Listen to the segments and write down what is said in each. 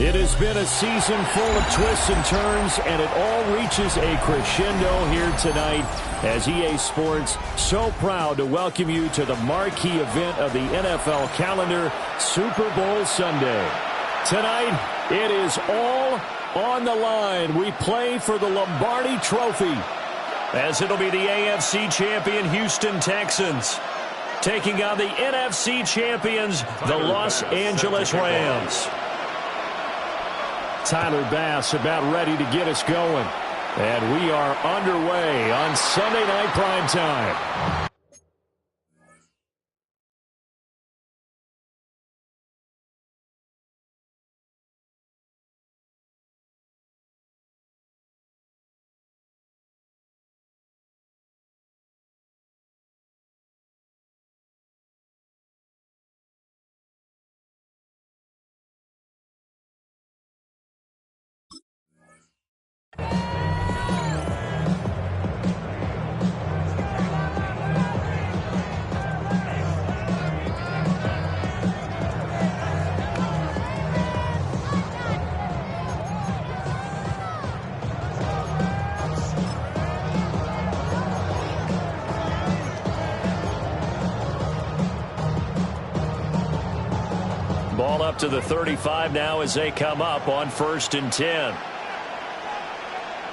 It has been a season full of twists and turns, and it all reaches a crescendo here tonight as EA Sports so proud to welcome you to the marquee event of the NFL calendar, Super Bowl Sunday. Tonight, it is all on the line. We play for the Lombardi Trophy, as it'll be the AFC champion Houston Texans taking on the NFC champions, the Los Angeles Rams. Tyler Bass about ready to get us going. And we are underway on Sunday Night Primetime. Ball up to the 35 now as they come up on 1st and 10.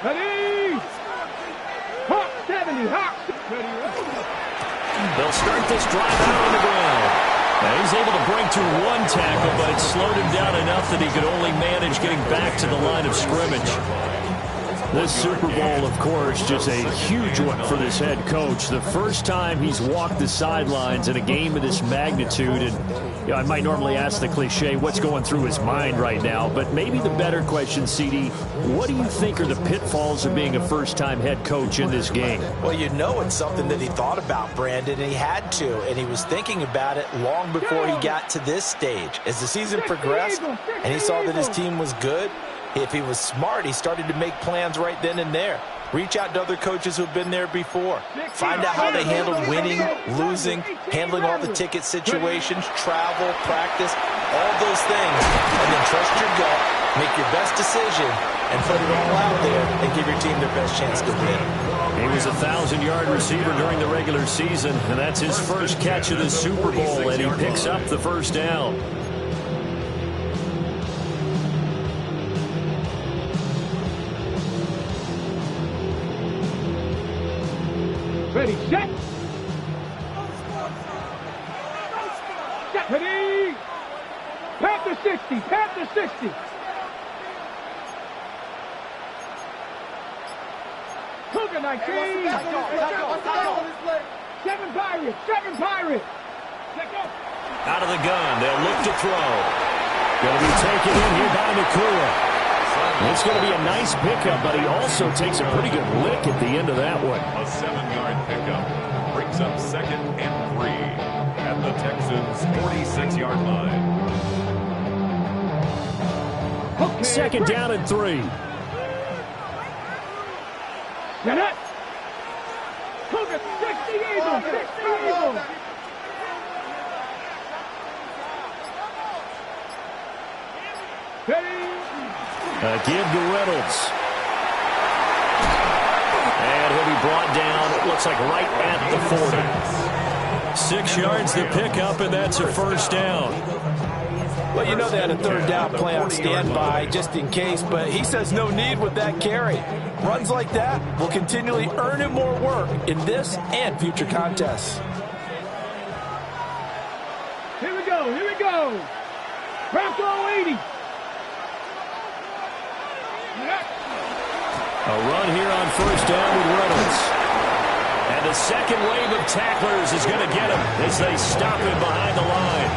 Ready! Hawk 70, Hawk! They'll start this drive out on the ground. Now he's able to break through one tackle, but it slowed him down enough that he could only manage getting back to the line of scrimmage. This Super Bowl, of course, just a huge one for this head coach. The first time he's walked the sidelines in a game of this magnitude. And I might normally ask the cliche, what's going through his mind right now? But maybe the better question, CD, what do you think are the pitfalls of being a first-time head coach in this game? Well, you know it's something that he thought about, Brandon, and he had to. And he was thinking about it long before he got to this stage. As the season progressed and he saw that his team was good, if he was smart, he started to make plans right then and there. Reach out to other coaches who've been there before. Find out how they handled winning, losing, handling all the ticket situations, travel, practice, all those things. And then trust your gut, make your best decision, and put it all out there and give your team their best chance to win. He was a 1,000-yard receiver during the regular season, and that's his first catch of the Super Bowl, and he picks up the first down. Ready, set! Ready! Panther 60, Panther 60! Cougar 19! 7 Pirates, 7 Pirates! Out of the gun, they'll look to throw. Going to be taken in here by Nakua. It's going to be a nice pickup, but he also takes a pretty good lick at the end of that one. A 7-yard pickup brings up 2nd and 3 at the Texans' 46-yard line. Okay, 2nd down and 3. Get it! Cougar 60 Eagles, 60 Eagles! Ready! Give to Reynolds. And he'll be brought down, it looks like right at the 40. 6 yards the pickup, and that's a first down. Well, you know they had a 3rd down play on standby just in case, but he says no need with that carry. Runs like that will continually earn him more work in this and future contests. Here we go, here we go! Bronco 80! A run here on 1st down with Reynolds. And the second wave of tacklers is going to get him as they stop him behind the line.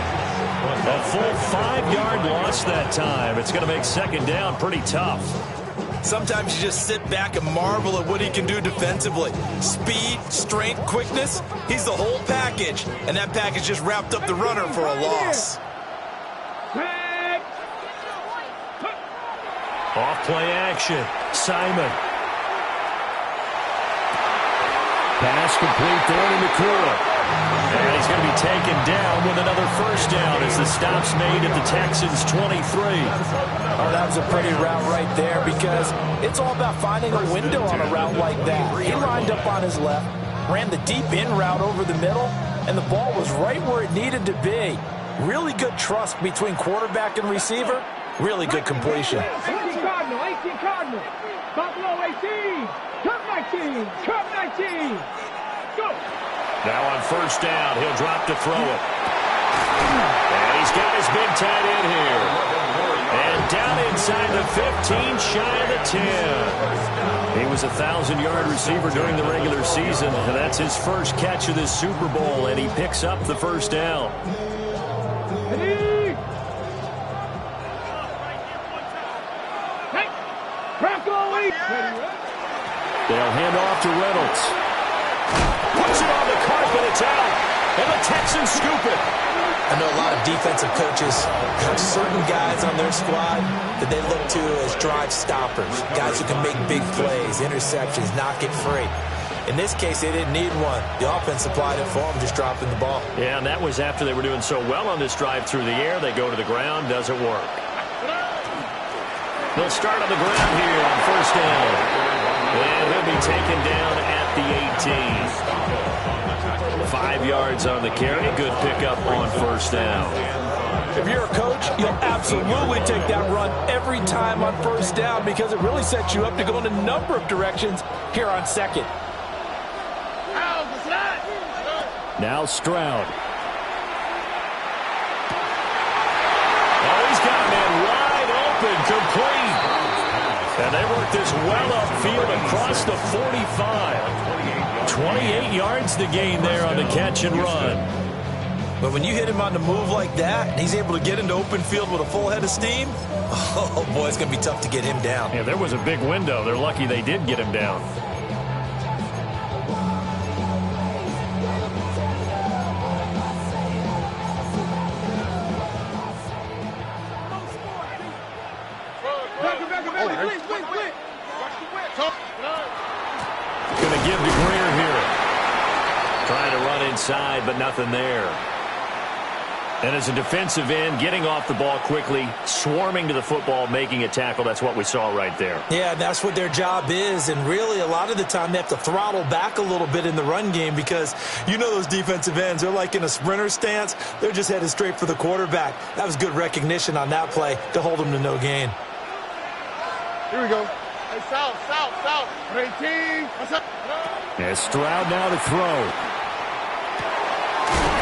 A full 5-yard loss that time. It's going to make 2nd down pretty tough. Sometimes you just sit back and marvel at what he can do defensively. Speed, strength, quickness, he's the whole package. And that package just wrapped up the runner for a loss. Off play action. Simon. Pass complete there to McClure. And he's going to be taken down with another first down as the stop's made at the Texans' 23. Oh, that was a pretty route right there because it's all about finding a window on a route like that. He lined up on his left, ran the deep in route over the middle, and the ball was right where it needed to be. Really good trust between quarterback and receiver. Really good completion. 18 Cardinal, 18 Cardinal. Buffalo 18. Cup 19. Cup 19. Go. Now on first down, he'll drop to throw it. And he's got his big tight end here. And down inside the 15, shy of the 10. He was a 1,000-yard receiver during the regular season, and that's his first catch of this Super Bowl, and he picks up the first down. Ready? Hey, Bronco 8. They'll hand off to Reynolds. Puts it on the carpet, it's out, and the Texans scoop it. I know a lot of defensive coaches have certain guys on their squad that they look to as drive stoppers, guys who can make big plays, interceptions, knock it free. In this case, they didn't need one. The offense supplied it for them, just dropping the ball. Yeah, and that was after they were doing so well on this drive through the air. They go to the ground, doesn't work. They'll start on the ground here on first down. And he'll be taken down at the 18. 5 yards on the carry. Good pickup on first down. If you're a coach, you'll absolutely take that run every time on first down because it really sets you up to go in a number of directions here on second. Now Stroud. Oh, he's got a man wide open, complete. And they work this well upfield across the 45. 28 yards to gain there on the catch and run. But when you hit him on the move like that, and he's able to get into open field with a full head of steam, oh boy, it's going to be tough to get him down. Yeah, there was a big window. They're lucky they did get him down. Going to give to Greer here. Trying to run inside, but nothing there. And as a defensive end, getting off the ball quickly, swarming to the football, making a tackle, that's what we saw right there. Yeah, that's what their job is, and really a lot of the time they have to throttle back a little bit in the run game because you know those defensive ends, they're like in a sprinter stance. They're just headed straight for the quarterback. That was good recognition on that play to hold them to no gain. Here we go. Hey, south. 18. What's up? And Stroud now to throw.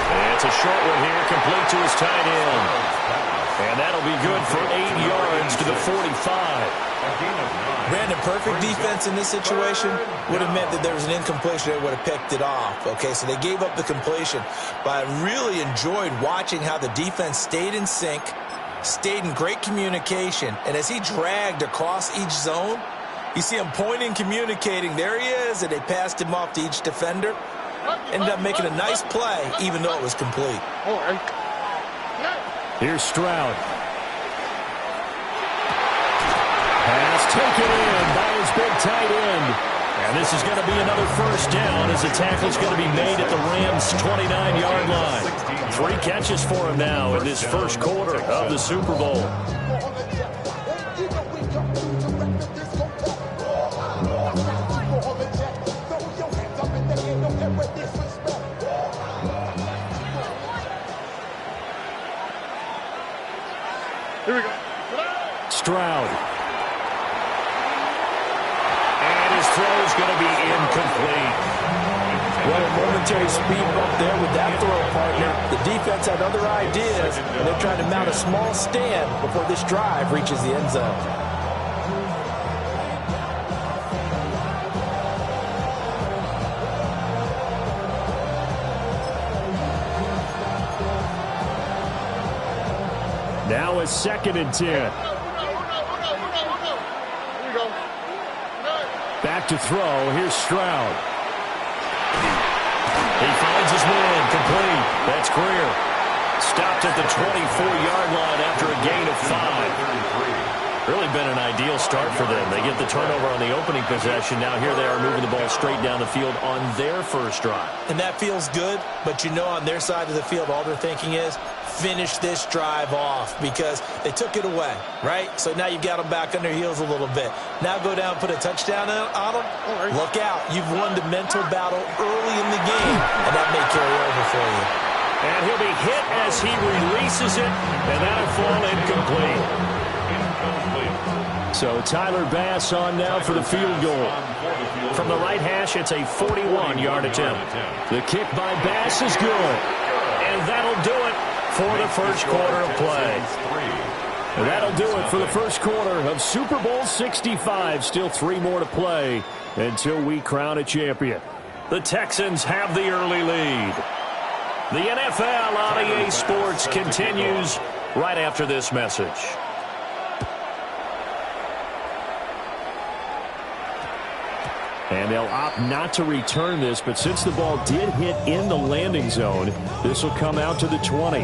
And it's a short one here, complete to his tight end. And that'll be good for 8 yards to the 45. Brandon, perfect defense in this situation would have meant that there was an incompletion. They would have picked it off. Okay, so they gave up the completion. But I really enjoyed watching how the defense stayed in sync, stayed in great communication. And as he dragged across each zone, you see him pointing, communicating. There he is, and they passed him off to each defender. Ended up making a nice play, even though it was complete. Here's Stroud. Pass taken in by his big tight end. And this is going to be another first down as the tackle's going to be made at the Rams' 29-yard line. 3 catches for him now in this first quarter of the Super Bowl. Here we go. Stroud. And his throw is going to be incomplete. What a momentary speed bump there with that throw, partner. The defense had other ideas, and they're trying to mount a small stand before this drive reaches the end zone. Now a 2nd and 10. Back to throw. Here's Stroud. He finds his man. Complete. That's Greer. Stopped at the 24-yard line after a gain of 5. Really been an ideal start for them. They get the turnover on the opening possession. Now here they are moving the ball straight down the field on their first drive. And that feels good, but you know on their side of the field, all they're thinking is, finish this drive off because they took it away, right? So now you've got them back on their heels a little bit. Now go down, put a touchdown on them. Look out. You've won the mental battle early in the game, and that may carry over for you. And he'll be hit as he releases it, and that'll fall incomplete. So Tyler Bass on now for the field goal. From the right hash, it's a 41-yard attempt. The kick by Bass is good. And that'll do it for the first quarter of play. And that'll do it for the first quarter of Super Bowl 65. Still 3 more to play until we crown a champion. The Texans have the early lead. The NFL on EA Sports continues right after this message. And they'll opt not to return this, but since the ball did hit in the landing zone, this will come out to the 20.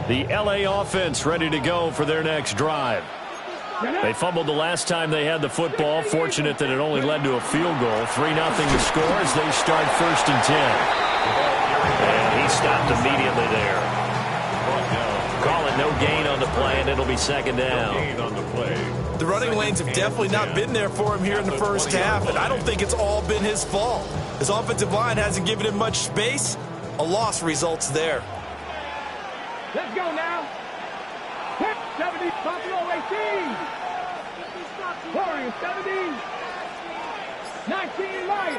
The LA offense ready to go for their next drive. They fumbled the last time they had the football. Fortunate that it only led to a field goal. 3-0 to score as they start 1st and 10. And he stopped immediately there. Call it no gain on the play, and it'll be 2nd down. The running lanes have definitely not been there for him here in the first half, and I don't think it's all been his fault. His offensive line hasn't given him much space. A loss results there. Let's go now. 70, Buffalo 18. Warriors 70. 19 Lions.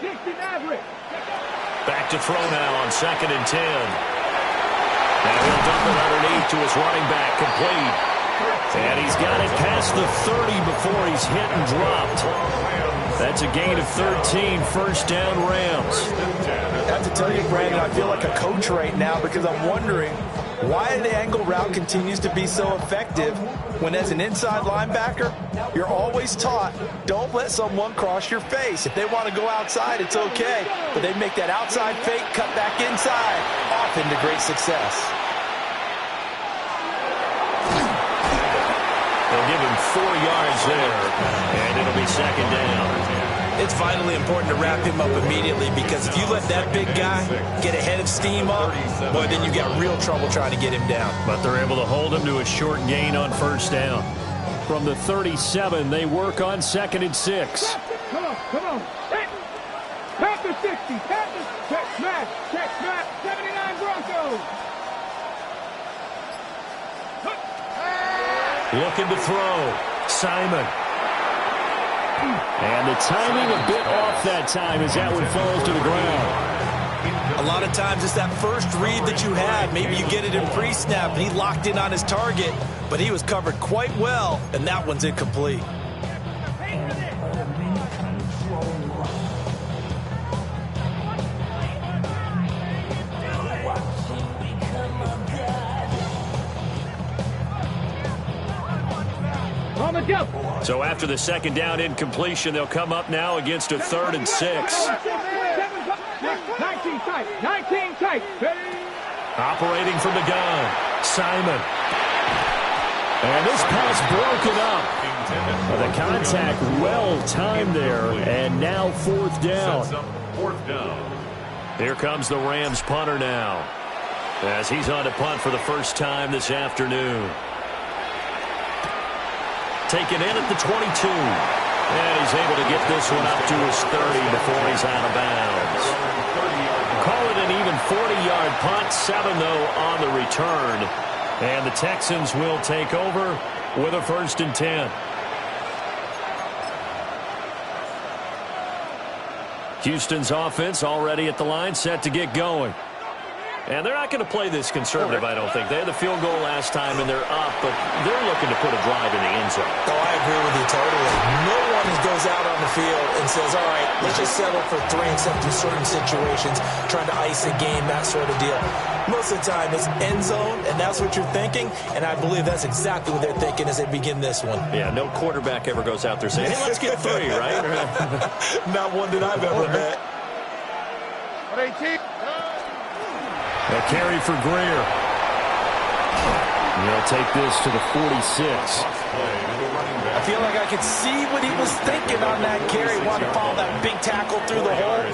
60 Maverick. Back to throw now on 2nd and 10. And he'll dump it underneath to his running back, complete. And he's got it past the 30 before he's hit and dropped. That's a gain of 13, 1st down Rams. I have to tell you, Brandon, I feel like a coach right now because I'm wondering why the angle route continues to be so effective when as an inside linebacker, you're always taught, don't let someone cross your face. If they want to go outside, it's okay. But they make that outside fake, cut back inside, often to great success. They'll give him 4 yards there, and it'll be 2nd down. It's vitally important to wrap him up immediately because if you let that big guy get ahead of steam up, boy, then you got real trouble trying to get him down. But they're able to hold him to a short gain on 1st down. From the 37, they work on 2nd and 6. Come on. Panther 60. Panther. Check smash. 79 Broncos. Looking to throw. Simon. And the timing a bit off that time as that one falls to the ground. A lot of times it's that first read that you had. Maybe you get it in pre-snap, and he locked in on his target, but he was covered quite well, and that one's incomplete. So after the 2nd down incompletion, they'll come up now against a 3rd and 6. 19 tight. Operating from the gun, Simon. And this pass broken up. The contact well timed there, and now 4th down. Here comes the Rams punter now, as he's on to punt for the first time this afternoon. Taken in at the 22. And he's able to get this one up to his 30 before he's out of bounds. Call it an even 40-yard punt. 7, though, on the return. And the Texans will take over with a 1st and 10. Houston's offense already at the line, set to get going. And they're not going to play this conservative, I don't think. They had the field goal last time, and they're up, but they're looking to put a drive in the end zone. Oh, I agree with you totally. No one goes out on the field and says, all right, let's just settle for 3 except in certain situations, trying to ice a game, that sort of deal. Most of the time, it's end zone, and that's what you're thinking, and I believe that's exactly what they're thinking as they begin this one. Yeah, no quarterback ever goes out there saying, hey, let's get 3, right? Not one that I've ever met. A carry for Greer. He'll take this to the 46. I feel like I could see what he was thinking on that carry. Wanted to follow that big tackle through the hole.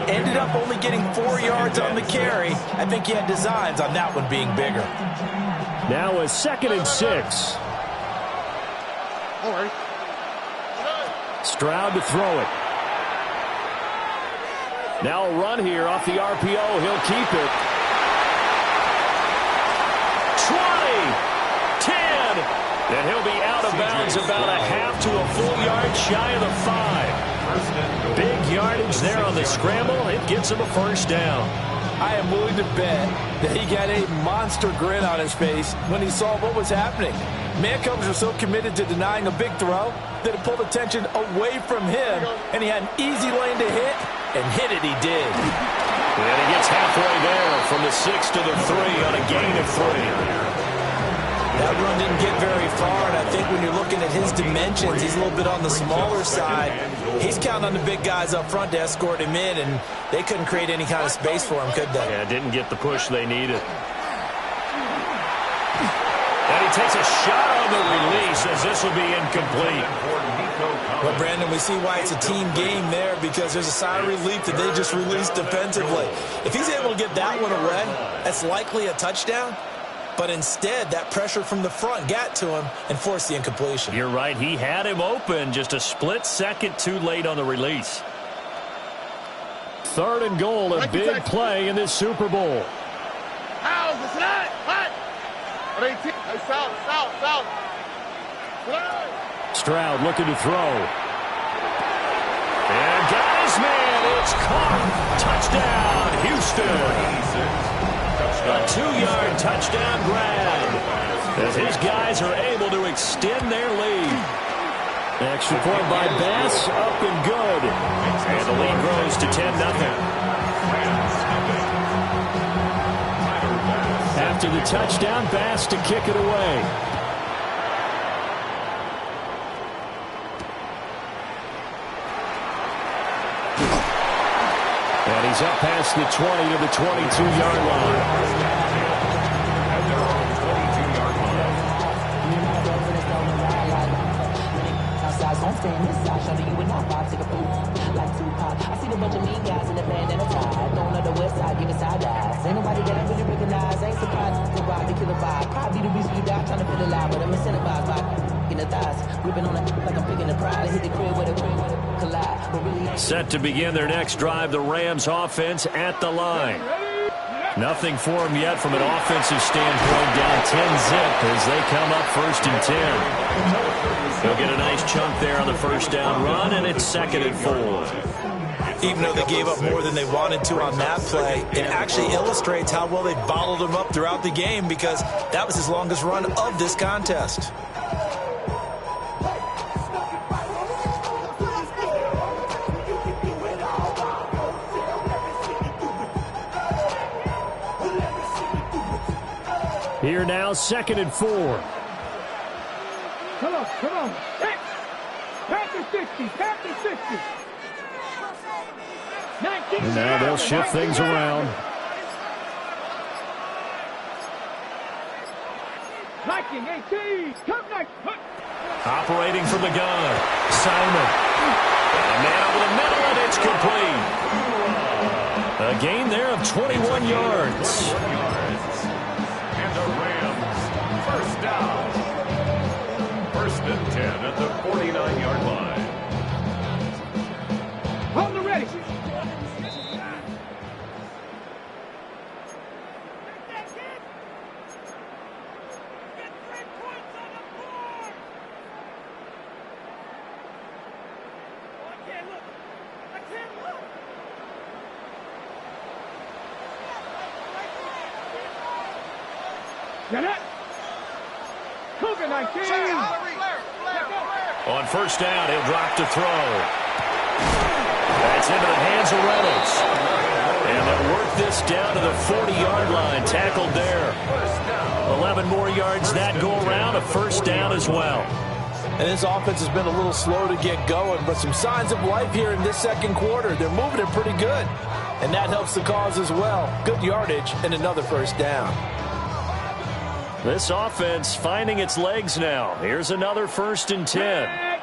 Ended up only getting 4 yards on the carry. I think he had designs on that one being bigger. Now a 2nd and 6. Stroud to throw it. Now a run here off the RPO. He'll keep it. 20, 10, and he'll be out of bounds about a half to a full yard shy of the 5. Big yardage there on the scramble. It gets him a first down. I am willing to bet that he got a monster grin on his face when he saw what was happening. Mancombs were so committed to denying a big throw that it pulled attention away from him, and he had an easy lane to hit, and hit it he did. And he gets halfway there from the 6 to the 3 on a gain of 3. That run didn't get very far, and I think when you're looking at his dimensions, he's a little bit on the smaller side. He's counting on the big guys up front to escort him in, and they couldn't create any kind of space for him, could they? Yeah, didn't get the push they needed. And he takes a shot on the release as this will be incomplete. Well, Brandon, we see why it's a team game there, because there's a sigh of relief that they just released defensively. If he's able to get that one away, that's likely a touchdown. But instead, that pressure from the front got to him and forced the incompletion. You're right. He had him open, just a split second too late on the release. 3rd and goal, a big play in this Super Bowl. Stroud looking to throw. And got his man. It's caught. Touchdown, Houston. A 2-yard touchdown grab as his guys are able to extend their lead. Extra point by Bass, up and good. And the lead grows to 10-0. After the touchdown, Bass to kick it away. And he's up past the 20 to the 22-yard line. I see a bunch of mean guys in the band and a tie. Going on the west side, giving side eyes. Ain't nobody that I really recognize. Ain't surprised to ride the killer vibe. Probably the reason you die trying to feel alive, but I'm incentivized by in the thighs. Gripping on it like I'm picking the pride. I hit the crib with a collide. But really, set to begin their next drive, the Rams offense at the line. Nothing for them yet from an offensive standpoint, down 10-zip as they come up 1st and 10. They'll get a nice chunk there on the first down run, and it's 2nd and 4. Even though they gave up more than they wanted to on that play, it actually illustrates how well they bottled them up throughout the game, because that was his longest run of this contest. Here now, 2nd and 4. Come on. Pass the 60. Pass the 60. 19. And now they'll shift things around. Liking 18. Come next. Operating from the gun, Simon. And a man over the middle, and it's complete. A gain there of 21 yards. And the Rams, first down. 1st and 10 at the 49-yard line. Hold the ready. Get it. Cougar 19. On first down, he'll drop to throw. That's into the hands of Reynolds. And they'll work this down to the 40-yard line. Tackled there. 11 more yards that go around. A first down as well. And this offense has been a little slow to get going, but some signs of life here in this second quarter. They're moving it pretty good. And that helps the cause as well. Good yardage and another first down. This offense finding its legs now. Here's another 1st and 10.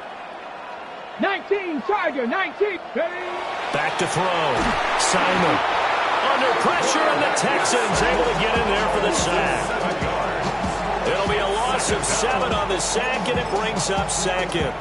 19, Charger, 19. Back to throw. Simon under pressure, and the Texans able to get in there for the sack. It'll be a loss of 7 on the sack, and it brings up 2nd.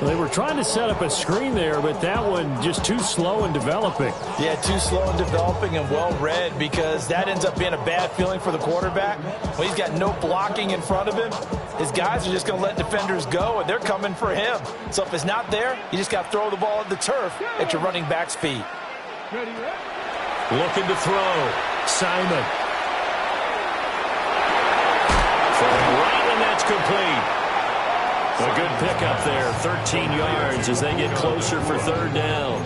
They were trying to set up a screen there, but that one just too slow in developing. Yeah, too slow in developing and well read, because that ends up being a bad feeling for the quarterback. When he's got no blocking in front of him, his guys are just going to let defenders go, and they're coming for him. So if it's not there, you just got to throw the ball at the turf at your running back's feet. Looking to throw. Simon. Right, and that's complete. A good pickup there, 13 yards as they get closer for 3rd down.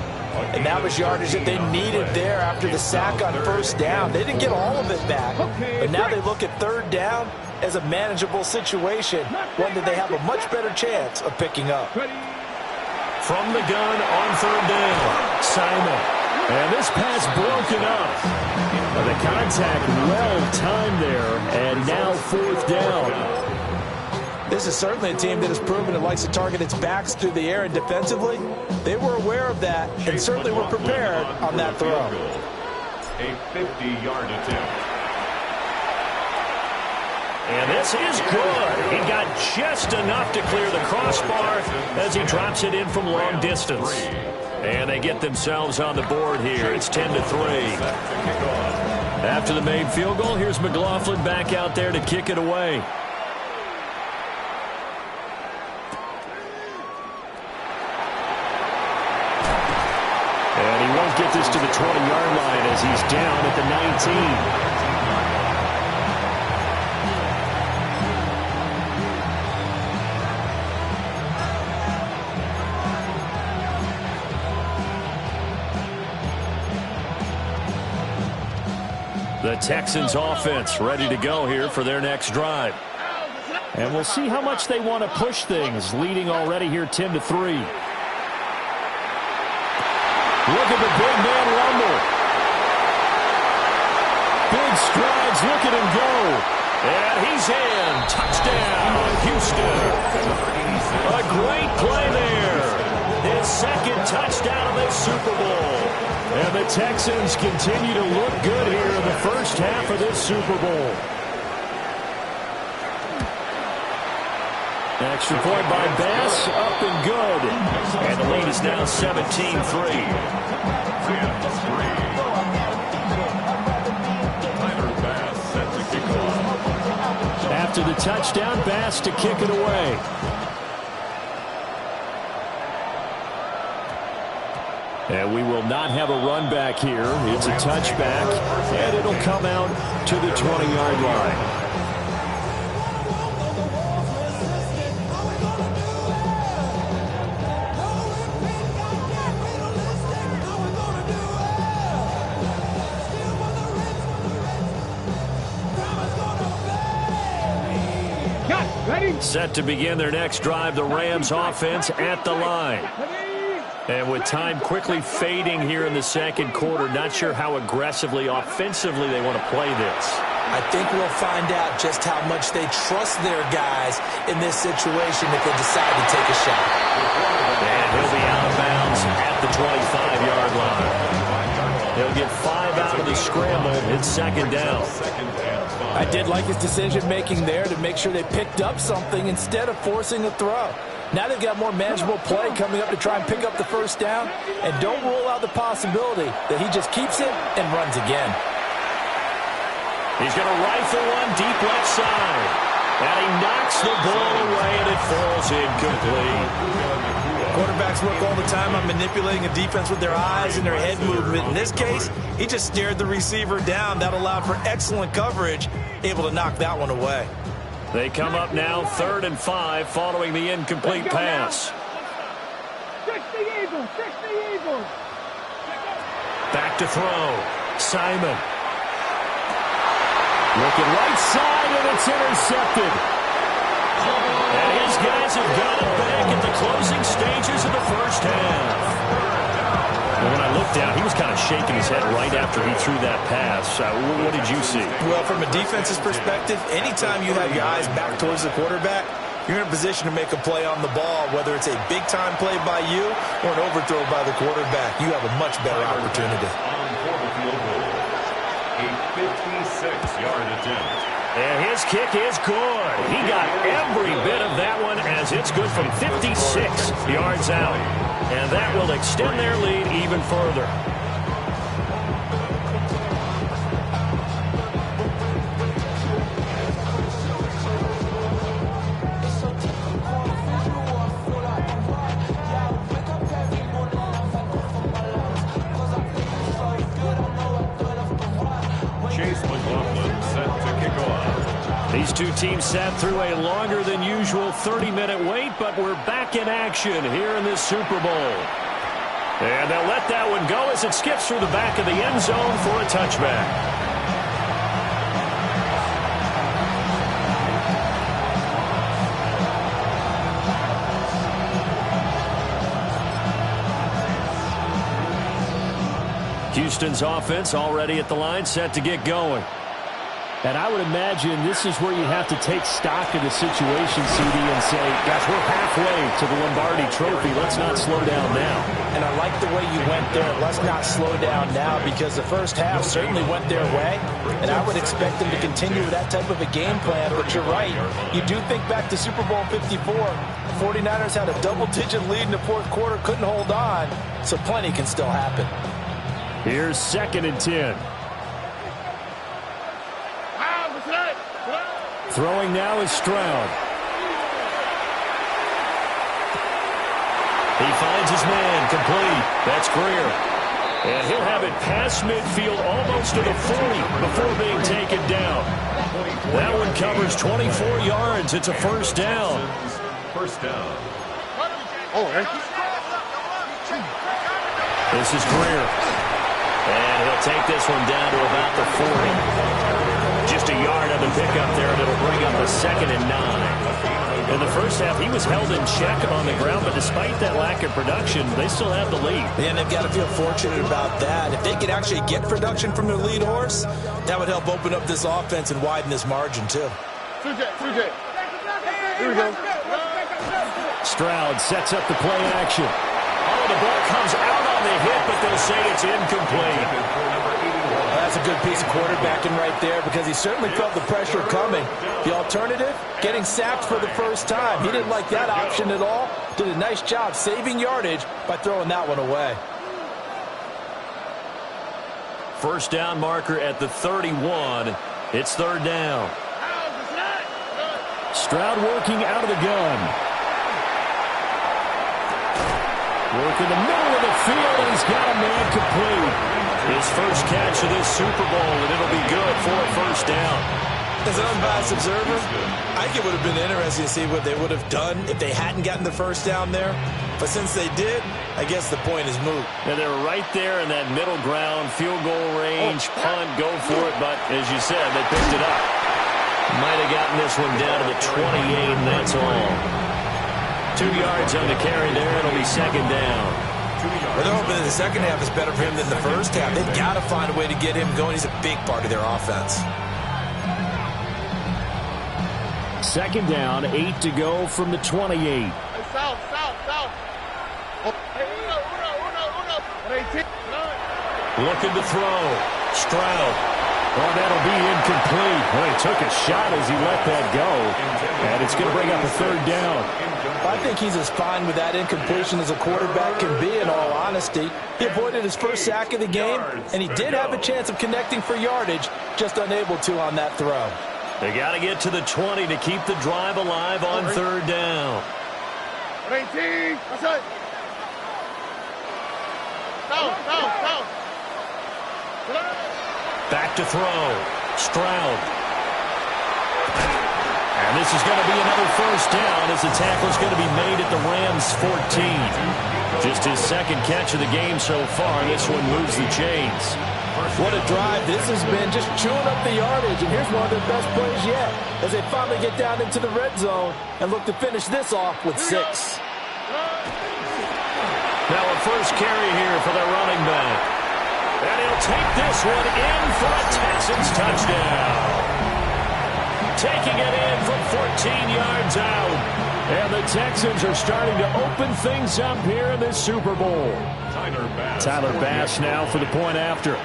And that was yardage that they needed there after the sack on first down. They didn't get all of it back, but now they look at 3rd down as a manageable situation, one that they have a much better chance of picking up. From the gun on 3rd down, Simon. And this pass broken up. The contact well-timed there, and now 4th down. This is certainly a team that has proven it likes to target its backs through the air, and defensively, they were aware of that and certainly were prepared on that throw. A 50-yard attempt. And this is good. He got just enough to clear the crossbar as he drops it in from long distance. And they get themselves on the board here. It's 10-3. After the made field goal, here's McLaughlin back out there to kick it away. And he won't get this to the 20-yard line as he's down at the 19. The Texans offense ready to go here for their next drive. And we'll see how much they want to push things, leading already here 10-3. Look at the big man rumble. Big strides. Look at him go. And he's in. Touchdown, Houston. A great play there. His 2nd touchdown of the Super Bowl. And the Texans continue to look good here in the first half of this Super Bowl. Extra point by Bass, up and good. And the lead is now 17-3. After the touchdown, Bass to kick it away. And we will not have a run back here. It's a touchback, and it'll come out to the 20-yard line. Set to begin their next drive, the Rams offense at the line. And with time quickly fading here in the second quarter, not sure how aggressively, offensively they want to play this. I think we'll find out just how much they trust their guys in this situation if they decide to take a shot. And he'll be out of bounds at the 25-yard line. He'll get 5 out of the scramble. It's 2nd down. I did like his decision-making there to make sure they picked up something instead of forcing a throw. Now they've got more manageable play coming up to try and pick up the first down, and don't rule out the possibility that he just keeps it and runs again. He's going to rifle one deep left side, and he knocks the ball away, and it falls incomplete. Quarterbacks work all the time on manipulating a defense with their eyes and their head movement. In this case, he just stared the receiver down. That allowed for excellent coverage, able to knock that one away. They come up now 3rd and 5 following the incomplete pass. 60 Eagles, 60 Eagles. Back to throw. Simon. Looking right side, and it's intercepted. And his guys have got it back at the closing stages of the first half. When I looked down, he was kind of shaking his head right after he threw that pass. What did you see? Well, from a defense's perspective, anytime you have your eyes back towards the quarterback, you're in a position to make a play on the ball, whether it's a big-time play by you or an overthrow by the quarterback. You have a much better opportunity. A 56-yard attempt. And his kick is good. He got every bit of that one as it's good from 56 yards out. And that will extend their lead even further. These two teams sat through a longer than usual 30-minute wait, but we're back in action here in this Super Bowl. And they'll let that one go as it skips through the back of the end zone for a touchback. Houston's offense already at the line, set to get going. And I would imagine this is where you have to take stock of the situation, CD, and say, gosh, we're halfway to the Lombardi Trophy. Let's not slow down now. And I like the way you went there. Let's not slow down now, because the first half certainly went their way. And I would expect them to continue with that type of a game plan. But you're right. You do think back to Super Bowl 54. 49ers had a double-digit lead in the fourth quarter, couldn't hold on. So plenty can still happen. Here's 2nd and 10. Throwing now is Stroud. He finds his man, complete. That's Greer. And he'll have it past midfield almost to the 40 before being taken down. That one covers 24 yards. It's a first down. First down. This is Greer. And he'll take this one down to about the 40. Just a yard on the pickup there, and it'll bring up a 2nd and 9. In the first half, he was held in check on the ground, but despite that lack of production, they still have the lead. And they've got to feel fortunate about that. If they could actually get production from their lead horse, that would help open up this offense and widen this margin, too. Here we go. Stroud sets up the play action. Oh, the ball comes out on the hit, but they'll say it's incomplete. That's a good piece of quarterbacking right there, because he certainly felt the pressure coming. The alternative, getting sacked for the first time. He didn't like that option at all. Did a nice job saving yardage by throwing that one away. First down marker at the 31. It's 3rd down. Stroud working out of the gun. Work in the middle of the field, and he's got a man complete. His first catch of this Super Bowl, and it'll be good for a first down. As an unbiased observer, I think it would have been interesting to see what they would have done if they hadn't gotten the first down there. But since they did, I guess the point is moot. And they were right there in that middle ground, field goal range, punt, go for it. But as you said, they picked it up. Might have gotten this one down to the 28, and that's all. 2 yards on the carry there. It'll be 2nd down. Well, they're hoping that the second half is better for him than the first half. They've got to find a way to get him going. He's a big part of their offense. 2nd down, 8 to go from the 28. South. Looking to throw. Stroud. Oh, that'll be incomplete. Well, he took a shot as he let that go. And it's going to bring up a 3rd down. I think he's as fine with that incompletion as a quarterback can be, in all honesty. He avoided his first sack of the game, and he did have a chance of connecting for yardage, just unable to on that throw. They got to get to the 20 to keep the drive alive on 3rd down. 18. That's it. Down. Back to throw. Stroud. And this is going to be another first down as the tackle is going to be made at the Rams' 14. Just his second catch of the game so far. This one moves the chains. What a drive this has been, just chewing up the yardage. And here's one of their best plays yet as they finally get down into the red zone and look to finish this off with 6. Now a first carry here for their running back. And he'll take this one in for a Texans touchdown. Taking it in from 14 yards out. And the Texans are starting to open things up here in this Super Bowl. Tyler Bass now for the point after.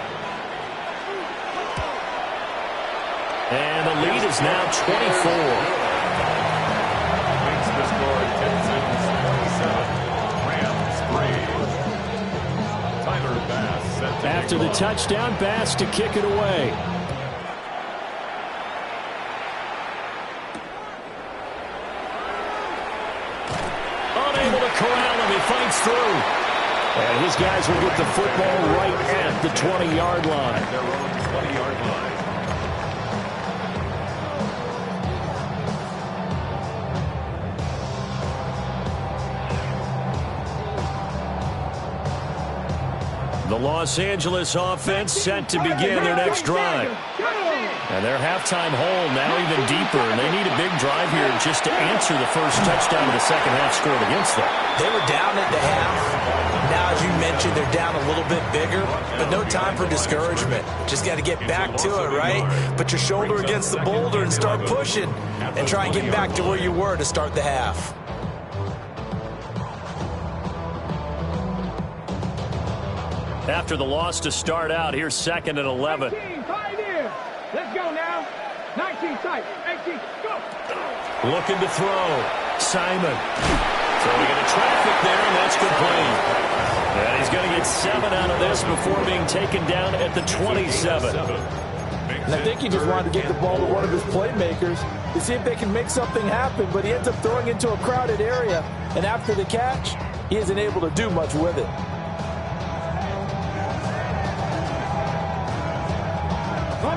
And the lead is now 24. Makes the score Texans 27, Rams 3. Tyler Bass set to After the touchdown, Bass to kick it away. Unable to corral him. He fights through. And his guys will get the football right at the 20-yard line. their own 20-yard line. The Los Angeles offense set to begin their next drive. And their halftime hole now even deeper. And they need a big drive here just to answer the first touchdown of the second half scored against them. They were down at the half. Now, as you mentioned, they're down a little bit bigger, but no time for discouragement. Just got to get back to it, right? Put your shoulder against the boulder and start pushing and try and get back to where you were to start the half. After the loss to start out, here's 2nd and 11. 19, Pioneer. Let's go now. 19, tight. 18, go. Looking to throw. Simon. Throwing into traffic there, and that's complete. And he's going to get 7 out of this before being taken down at the 27. And I think he just wanted to get the ball to one of his playmakers to see if they can make something happen, but he ends up throwing into a crowded area, and after the catch, he isn't able to do much with it.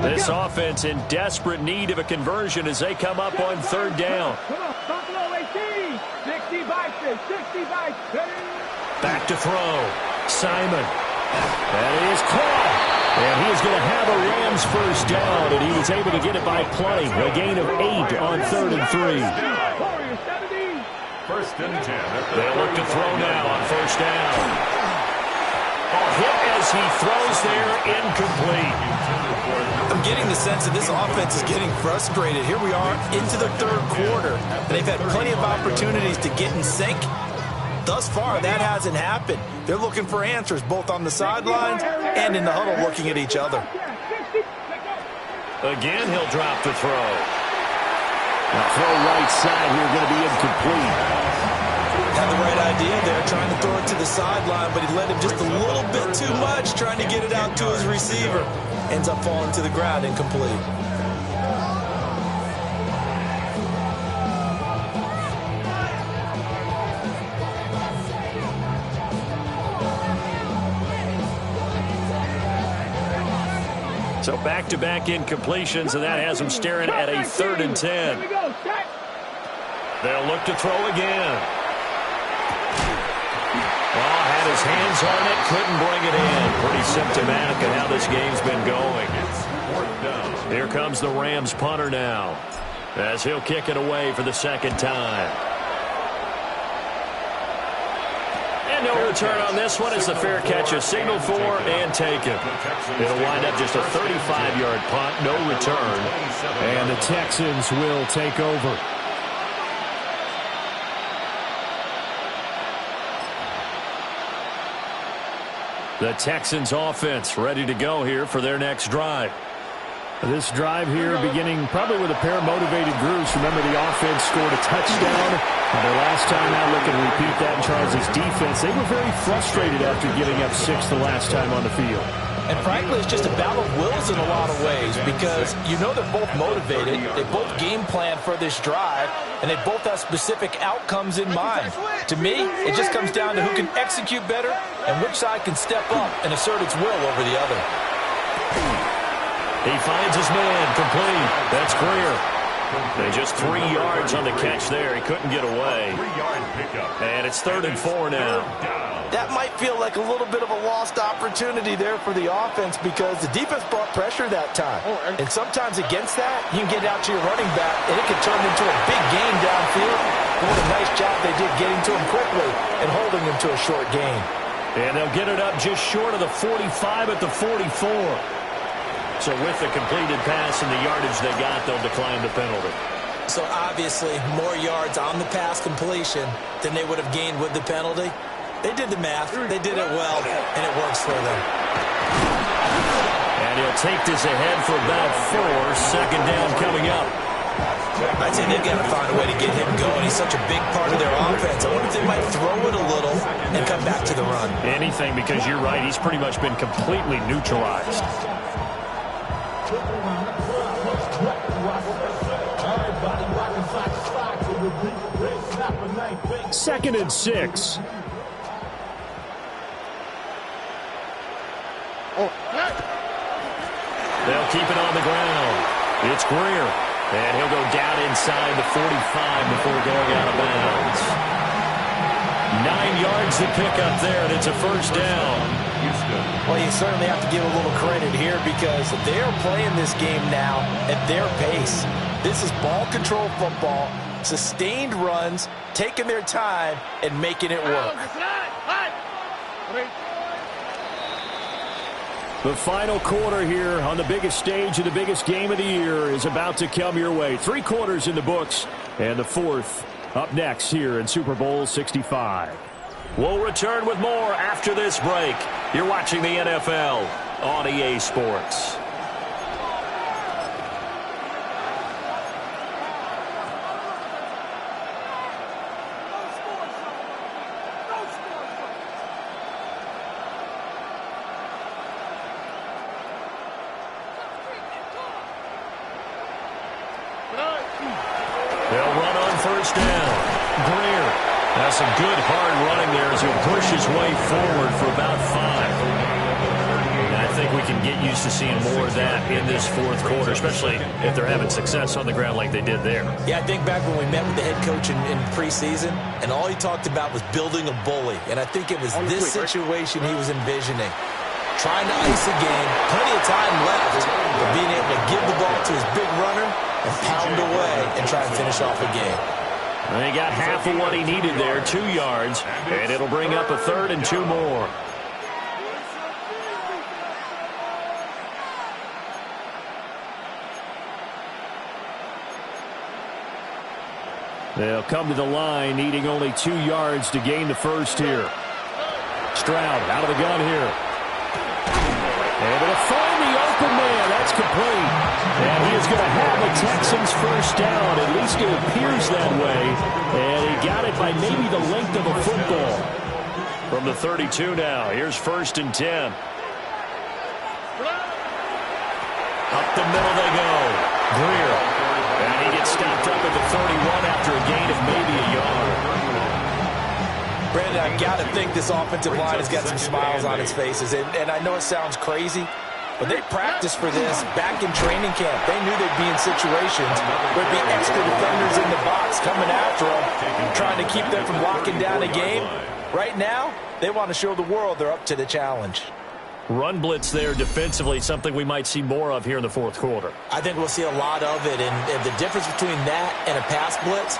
This offense in desperate need of a conversion as they come up on 3rd down. Come on, Buffalo 18. 60 by 6, 60 by 6. Back to throw. Simon. That is caught. And he is going to have a Rams first down, and he was able to get it by plenty. A gain of 8 on 3rd and 3. Warriors 17. 1st and 10. They look to throw now on 1st down. Hit as he throws there, incomplete. I'm getting the sense that this offense is getting frustrated. Here we are into the 3rd quarter, and they've had plenty of opportunities to get in sync. Thus far, that hasn't happened. They're looking for answers both on the sidelines and in the huddle looking at each other. Again, he'll drop the throw. Now throw right side here, going to be incomplete. Had the right idea there, trying to throw it to the sideline, but he led him just a little bit too much, trying to get it out to his receiver. Ends up falling to the ground, incomplete. So back-to-back incompletions, and that has him staring at a 3rd and 10. They'll look to throw again. Well, had his hands on it, couldn't bring it in. Pretty symptomatic of how this game's been going. Here comes the Rams punter now, as he'll kick it away for the 2nd time. And no return on this one as the fair catch is signaled for and taken. It'll wind up just a 35-yard punt, no return. And the Texans will take over. The Texans offense ready to go here for their next drive. This drive here beginning probably with a pair of motivated groups. Remember, the offense scored a touchdown. And their last time out, looking to repeat that in Charles' defense. They were very frustrated after giving up 6 the last time on the field. And frankly, it's just a battle of wills in a lot of ways because you know they're both motivated. They both game plan for this drive, and they both have specific outcomes in mind. To me, it just comes down to who can execute better and which side can step up and assert its will over the other. He finds his man, complete. That's Greer. And just 3 yards on the catch there. He couldn't get away. And it's 3rd and 4 now. That might feel like a little bit of a lost opportunity there for the offense because the defense brought pressure that time. And sometimes against that, you can get out to your running back, and it can turn into a big gain downfield. What a nice job they did getting to him quickly and holding him to a short gain. And they'll get it up just short of the 45 at the 44. So with the completed pass and the yardage they got, they'll decline the penalty. So obviously more yards on the pass completion than they would have gained with the penalty. They did the math. They did it well, and it works for them. And he'll take this ahead for about 4. 2nd down coming up. I'd say they've got to find a way to get him going. He's such a big part of their offense. I wonder if they might throw it a little and come back to the run. Anything, because you're right. He's pretty much been completely neutralized. 2nd and 6. They'll keep it on the ground. It's Greer. And he'll go down inside the 45 before going out of bounds. 9 yards to pick up there, and it's a 1st down. Well, you certainly have to give a little credit here because they are playing this game now at their pace. This is ball control football, sustained runs, taking their time, and making it work. The final quarter here on the biggest stage of the biggest game of the year is about to come your way. 3 quarters in the books, and the 4th up next here in Super Bowl 65. We'll return with more after this break. You're watching the NFL on EA Sports. They'll run on 1st down. Greer has some good hard running there as he'll push his way forward for about 5. And I think we can get used to seeing more of that in this 4th quarter, especially if they're having success on the ground like they did there. Yeah, I think back when we met with the head coach in preseason, and all he talked about was building a bully. And I think it was this situation he was envisioning. Trying to ice a game, plenty of time left, but being able to give the ball to his big runner and pound away and try and finish off the game. And he got half of what he needed there, 2 yards, and it'll bring up a 3rd and 2 more. They'll come to the line, needing only 2 yards to gain the 1st here. Stroud out of the gun here. Able to find the open man. That's complete. And he is going to have the Texans 1st down. At least it appears that way. And he got it by maybe the length of a football. From the 32 now. Here's 1st and 10. Up the middle they go. Greer. And he gets stopped up at the 31 after a gain of maybe a yard. Brandon, I've got to think this offensive line has got some smiles on its faces. And I know it sounds crazy, but they practiced for this back in training camp. They knew they'd be in situations where there'd be extra defenders in the box coming after them, trying to keep them from locking down a game. Right now, they want to show the world they're up to the challenge. Run blitz there defensively, something we might see more of here in the 4th quarter. I think we'll see a lot of it, and the difference between that and a pass blitz,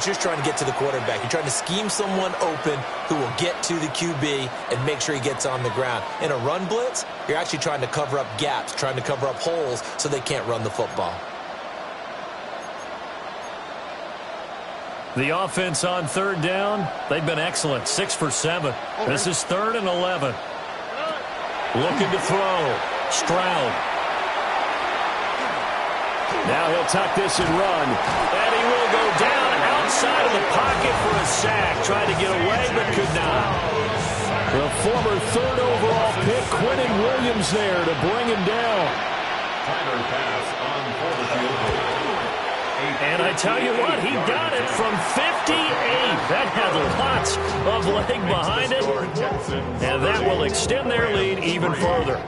you're trying to get to the quarterback. You're trying to scheme someone open who will get to the QB and make sure he gets on the ground. In a run blitz, you're actually trying to cover up gaps, trying to cover up holes so they can't run the football. The offense on 3rd down, they've been excellent, 6 for 7. This is 3rd and 11. Looking to throw. Stroud. Now he'll tuck this and run. And he will go down outside of the pocket for a sack. Tried to get away, but could not. The former 3rd overall pick, Quinnen Williams there to bring him down. Tyler pass on for the field. And I tell you what, he got it from 58. That had lots of leg behind it. And that will extend their lead even further.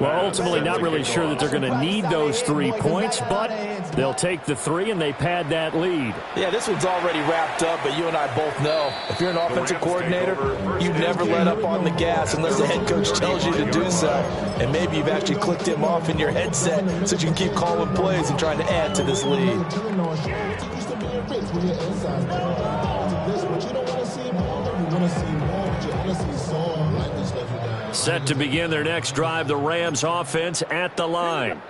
Well, ultimately, not really sure that they're going to need those 3 points, but they'll take the 3 and they pad that lead. Yeah, this one's already wrapped up, but you and I both know if you're an offensive coordinator, you never let up on the gas unless the head coach tells you to do so. And maybe you've actually clicked him off in your headset so you can keep calling plays and trying to add to this lead. Set to begin their next drive, the Rams offense at the line.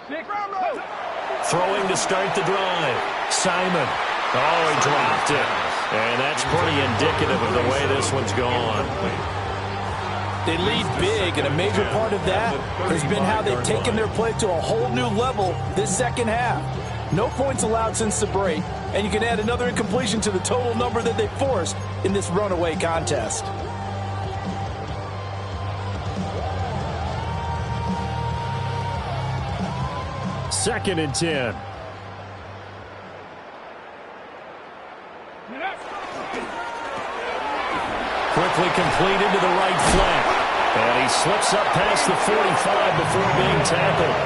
Throwing to start the drive. Simon. Oh, he dropped it. And that's pretty indicative of the way this one's gone. They lead big, and a major part of that has been how they've taken their play to a whole new level this second half. No points allowed since the break, and you can add another incompletion to the total number that they forced in this runaway contest. Second and 10. Quickly completed to the right flank. And he slips up past the 45 before being tackled.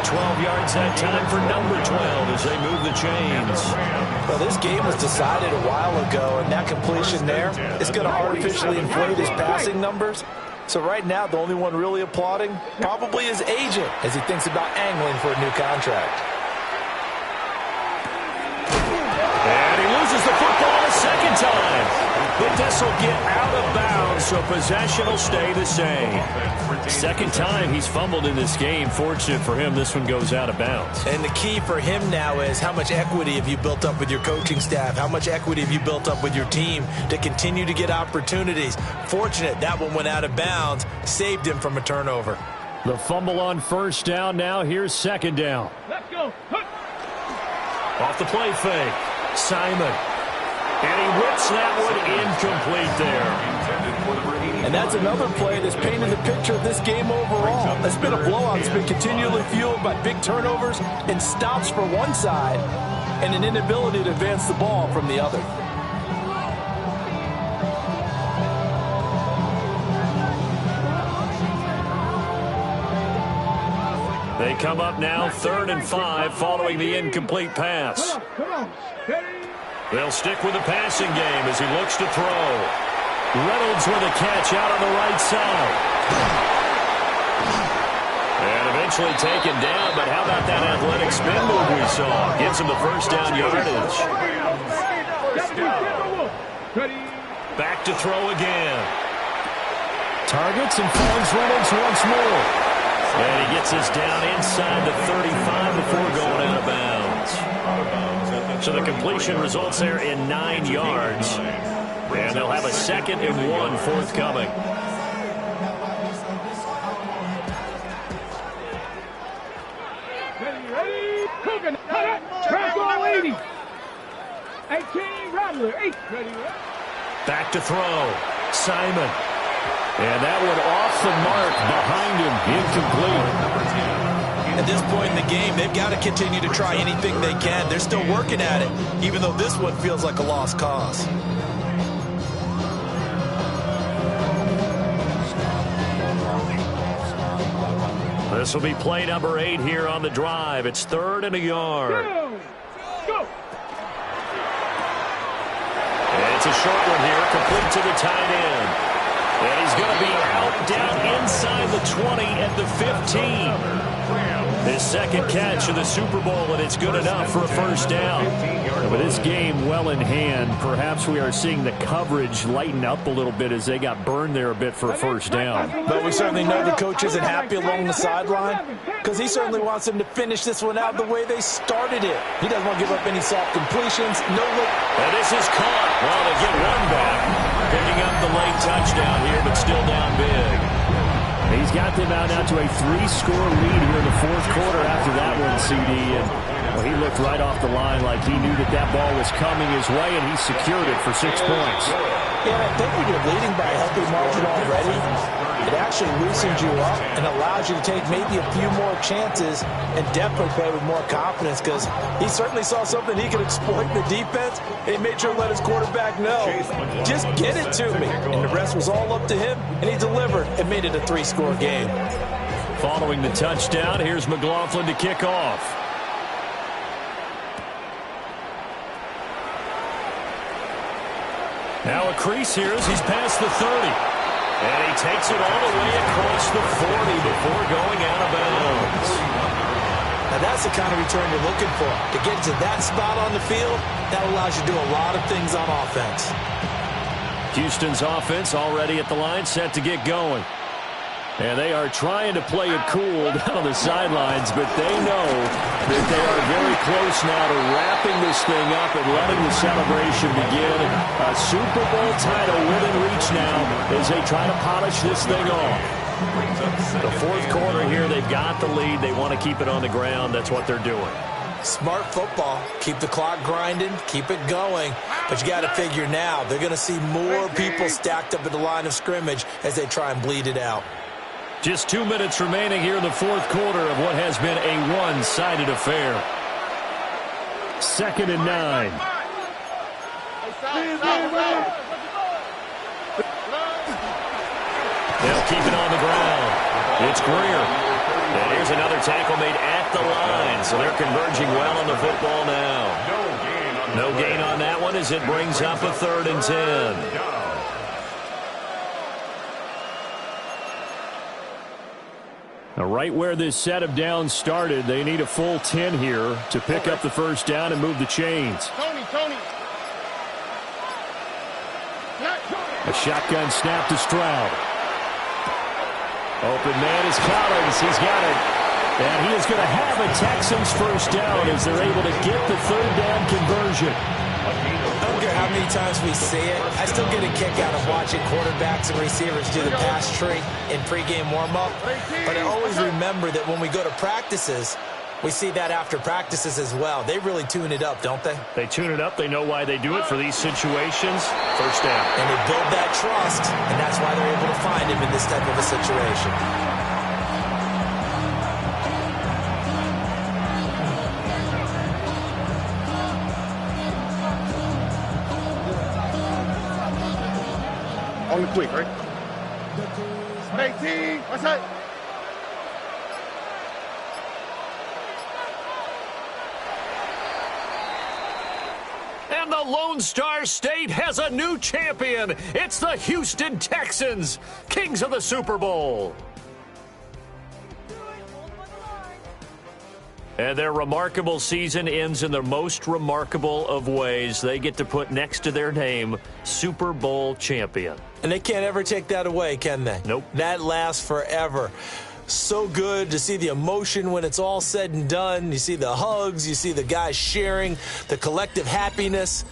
12 yards that time for number 12 as they move the chains. Well, this game was decided a while ago, and that completion there is going to artificially inflate his passing numbers. So right now, the only one really applauding probably his agent as he thinks about angling for a new contract. And he loses the football a second time. But this will get out of bounds, so possession will stay the same. Second time he's fumbled in this game. Fortunate for him, this one goes out of bounds. And the key for him now is how much equity have you built up with your coaching staff? How much equity have you built up with your team to continue to get opportunities? Fortunate that one went out of bounds, saved him from a turnover. The fumble on first down now. Here's second down. Let's go. Off the play fake. Simon. And he whips that one incomplete there. And that's another play that's painted the picture of this game overall. It's been a blowout. It's been continually fueled by big turnovers and stops for one side and an inability to advance the ball from the other. They come up now 3rd and 5 following the incomplete pass. Come on. Steady. They'll stick with the passing game as he looks to throw. Reynolds with a catch out on the right side. And eventually taken down, but how about that athletic spin move we saw? Gets him the first down yardage. Back to throw again. Targets and finds Reynolds once more. And he gets us down inside the 35 before going out of bounds. So the completion results there in 9 yards. And they'll have a 2nd and 1 forthcoming. Ready. Cooking. Pass all 80. 18. Rattler. 8. Ready. Back to throw. Simon. And that one off the mark behind him. Incomplete. At this point in the game, they've got to continue to try anything they can. They're still working at it, even though this one feels like a lost cause. This will be play number 8 here on the drive. It's 3rd and a yard. Go. And it's a short one here, complete to the tight end. And he's going to be out down inside the 20 at the 15. His second catch of the Super Bowl, and it's good enough for a first down. And with this game well in hand, perhaps we are seeing the coverage lighten up a little bit as they got burned there a bit for a first down. But we certainly know the coach isn't happy along the sideline because he certainly wants them to finish this one out the way they started it. He doesn't want to give up any soft completions. No look. And this is caught. Well, they get one back. Picking up the late touchdown here, but still down big. He's got them out now to a 3-score lead here in the 4th quarter after that one, CD. And well, he looked right off the line like he knew that that ball was coming his way, and he secured it for 6 points. Yeah, I think when you're leading by a healthy margin already, it actually loosens you up and allows you to take maybe a few more chances and definitely play with more confidence because he certainly saw something he could exploit in the defense. And he made sure to let his quarterback know, just get it to me. And the rest was all up to him, and he delivered and made it a 3-score game. Following the touchdown, here's McLaughlin to kick off. Now a crease here as he's past the 30. And he takes it all the way across the 40 before going out of bounds. Now that's the kind of return you're looking for. To get to that spot on the field, that allows you to do a lot of things on offense. Houston's offense already at the line, set to get going. And they are trying to play it cool down on the sidelines, but they know that they are very close now to wrapping this thing up and letting the celebration begin. A Super Bowl title within reach now as they try to polish this thing off. The fourth quarter here, they've got the lead. They want to keep it on the ground. That's what they're doing. Smart football. Keep the clock grinding. Keep it going. But you got to figure now, they're going to see more people stacked up at the line of scrimmage as they try and bleed it out. Just 2 minutes remaining here in the fourth quarter of what has been a one-sided affair. 2nd and 9. They'll keep it on the ground. It's Greer. And here's another tackle made at the line. So they're converging well on the football now. No gain on that one as it brings up a 3rd and 10. Now, right where this set of downs started, they need a full 10 here to pick up the first down and move the chains. Tony. A shotgun snap to Stroud. Open man is Collins. He's got it. And he is going to have a Texans first down as they're able to get the 3rd down conversion. I don't care how many times we see it. I still get a kick out of watching quarterbacks and receivers do the pass tree in pregame warm-up. But I always remember that when we go to practices, we see that after practices as well. They really tune it up, don't they? They tune it up. They know why they do it for these situations. First down. And they build that trust, and that's why they're able to find him in this type of a situation. On the quick, right? 18. What's that? And the Lone Star State has a new champion. It's the Houston Texans, kings of the Super Bowl. And their remarkable season ends in the most remarkable of ways. They get to put next to their name, Super Bowl champion. And they can't ever take that away, can they? Nope. That lasts forever. So good to see the emotion when it's all said and done. You see the hugs. You see the guys sharing, the collective happiness.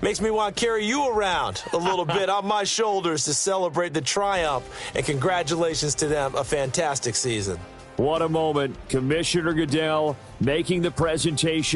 Makes me want to carry you around a little bit on my shoulders to celebrate the triumph. And congratulations to them. A fantastic season. What a moment. Commissioner Goodell making the presentation.